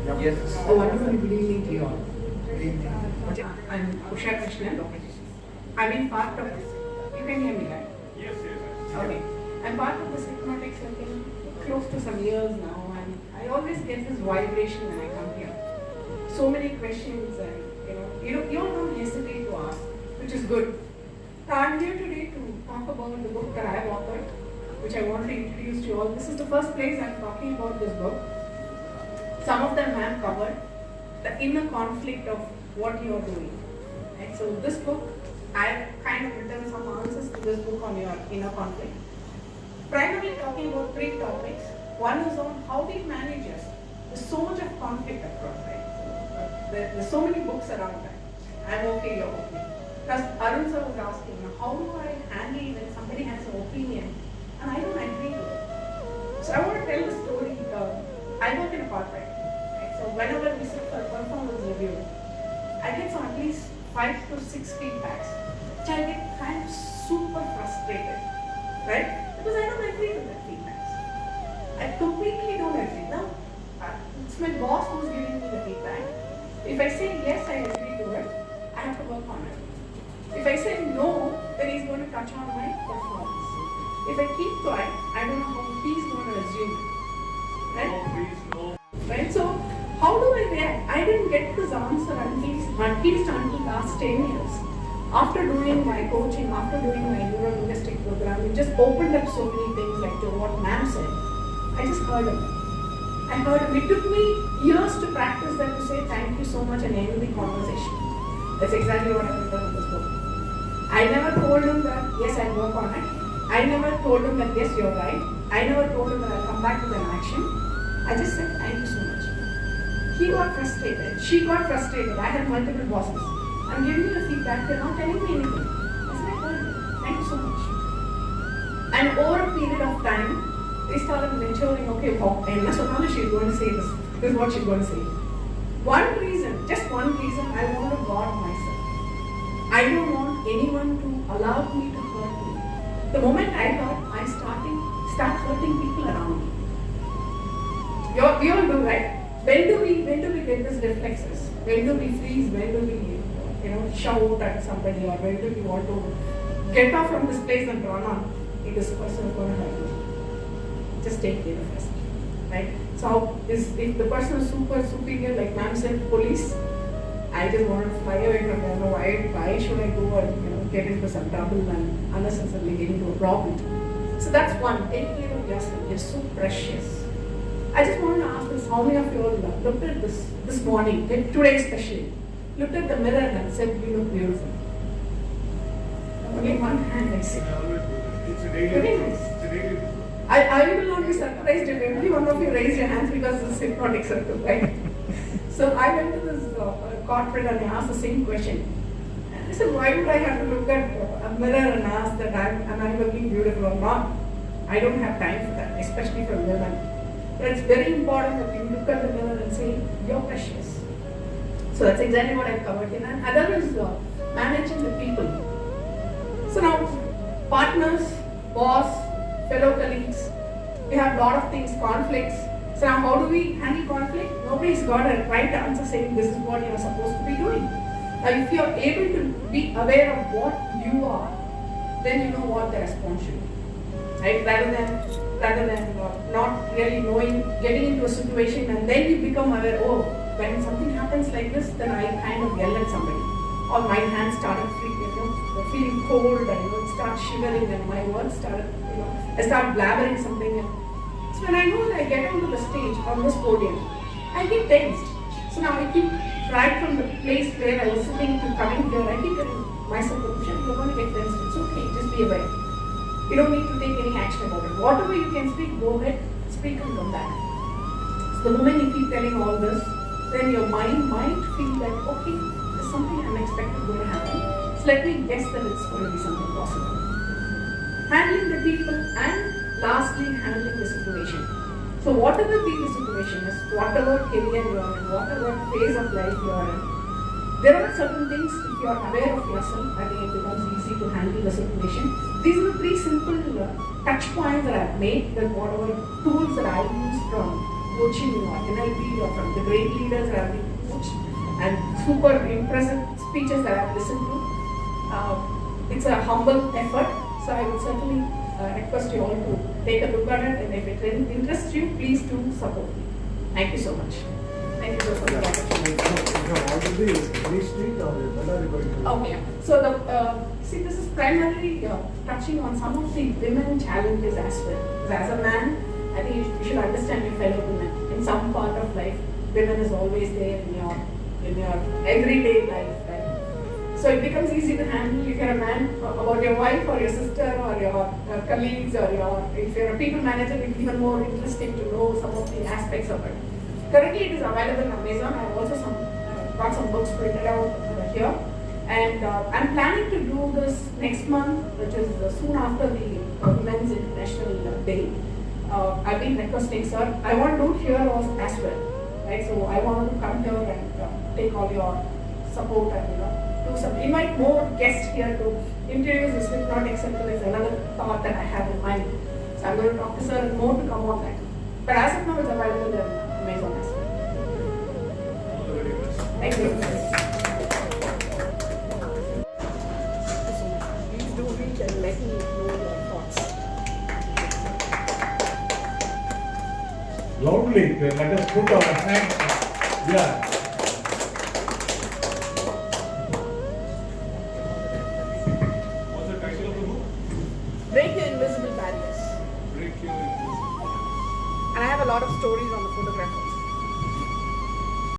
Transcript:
Yes. A wonderful good evening to you all. I'm Usha Krishnan. I'm in part of this. You can hear me, right? Yes, yes. Okay. I'm part of this Hypnotic Circle close to some years now, and I always get this vibration when I come here. So many questions, and you all don't hesitate to ask, which is good. Now, I'm here today to talk about the book that I have authored, which I want to introduce to you all. This is the first place I'm talking about this book. Some of them I have covered, the inner conflict of what you are doing. Right? So this book, I have kind of written some answers to this book on your inner conflict. Primarily talking about 3 topics. One is on how we manage this. There's so much of conflict across, right? There's so many books around that. I'm okay, you're okay. Plus, Arun sir was asking, how do I handle when somebody has an opinion and I don't agree to it? So I want to tell the story. I work in a corporate. So whenever we sit for a performance review, I get some at least 5 to 6 feedbacks, which I get kind of super frustrated, right? Because I don't agree with that feedbacks. I completely don't agree. Now, it's my boss who's giving me the feedback. If I say yes, I agree to it, I have to work on it. If I say no, then he's going to touch on my performance. If I keep quiet, I don't know how he's going to assume it. Right? No, please, no. Right? So, how do I react? I didn't get this answer at least until last 10 years. After doing my coaching, after doing my neuro-linguistic program, it just opened up so many things like to what ma'am said. I just heard him. I heard him. It took me years to practice that, to say thank you so much and end the conversation. That's exactly what I've written in this book. I never told him that, yes, I'll work on it. I never told him that, yes, you're right. I never told him that I'll come back with an action. I just said thank you so much. He got frustrated. She got frustrated. I had multiple bosses. I'm giving you the feedback. They're not telling me anything. I said, I told you. Thank you so much. And over a period of time, they started maturing. Okay, and so she's going to say this. This is what she's going to say. One reason, just one reason, I want to guard myself. I don't want anyone to allow me to hurt me. The moment I hurt, I start hurting people around me. We all do, right? When do we get these reflexes? When do we freeze? When do we, shout at somebody, or when do we want to get off from this place and run on? If this person is going to hurt me, just take care of us, right? So if the person is super superior, like ma'am said, police, I just want to fly away from them. Why should I go and get into some trouble and unnecessarily get into a problem? So that's one. Take care of yourself. You're so precious. I just want to ask this: how many of you all looked at this morning, today especially, looked at the mirror and said, "You look beautiful"? Only one hand I see. It's a daily. Very nice. It's a daily. I will not be surprised if every one of you raise your hands, because this is Hypnotic Circle, right? So I went to this corporate and I asked the same question. I said, why would I have to look at a mirror and ask that am I looking beautiful or not? I don't have time for that, especially for women. But it's very important that you look at the mirror and say, you're precious. So that's exactly what I've covered in. And other is managing the people. So now, partners, boss, fellow colleagues, we have a lot of things, conflicts. So now how do we handle conflict? Nobody's got a right answer saying this is what you're supposed to be doing. Now if you're able to be aware of what you are, then you know what the response should be. Right? Rather than not really knowing, getting into a situation and then you become aware, oh, when something happens like this, then I kind of yell at somebody. Or my hands started feeling cold and it starts shivering and my words started, I start blabbering something. So when I know that I get onto the stage on this podium, I get tensed. So now I keep right from the place where I was sitting to coming here, I keep telling myself, you're going to get tensed. It's okay, just be aware. You don't need to take any action about it. Whatever you can speak, go ahead, speak and come back. So the moment you keep telling all this, then your mind might feel like, okay, there's something unexpected going to happen. So let me guess that it's going to be something possible. Handling the people and lastly, handling the situation. So whatever be the situation is, whatever career you are in, whatever phase of life you are in, there are certain things, if you are aware of yourself, I think it becomes easy to handle the situation. These are the 3 simple touch points that I have made, that whatever tools that I use from coaching or NLP or from the great leaders that I've been coached and super impressive speeches that I've listened to. It's a humble effort, so I would certainly request you all to take a look at it, and if it interests you, please do support me. Thank you so much. Thank you so much for the opportunity. Okay, so see, this is primarily touching on some of the women challenges as well. Because as a man, I think you should understand your fellow women. In some part of life, women is always there in your everyday life, right? So it becomes easy to handle if you're a man about your wife or your sister or your colleagues or if you're a people manager, it's even more interesting to know some of the aspects of it. Currently, it is available on Amazon. I have also got some books printed out here. And I'm planning to do this next month, which is soon after the Women's International Day. I've been requesting, sir, I want to do it here also as well. Right? So I want to come here and take all your support and do some, invite more guests here to introduce this Hypnotic Circle is another thought that I have in mind. So I'm going to talk to sir and more to come on that. But as of now, it's available on Amazon as well. Thank you. Please do read and let me know your thoughts. Loudly, let us put our hands. Yeah. What's the title of the book? Break Your Invisible Barriers. Break Your Invisible Barriers. And I have a lot of stories on the photograph also.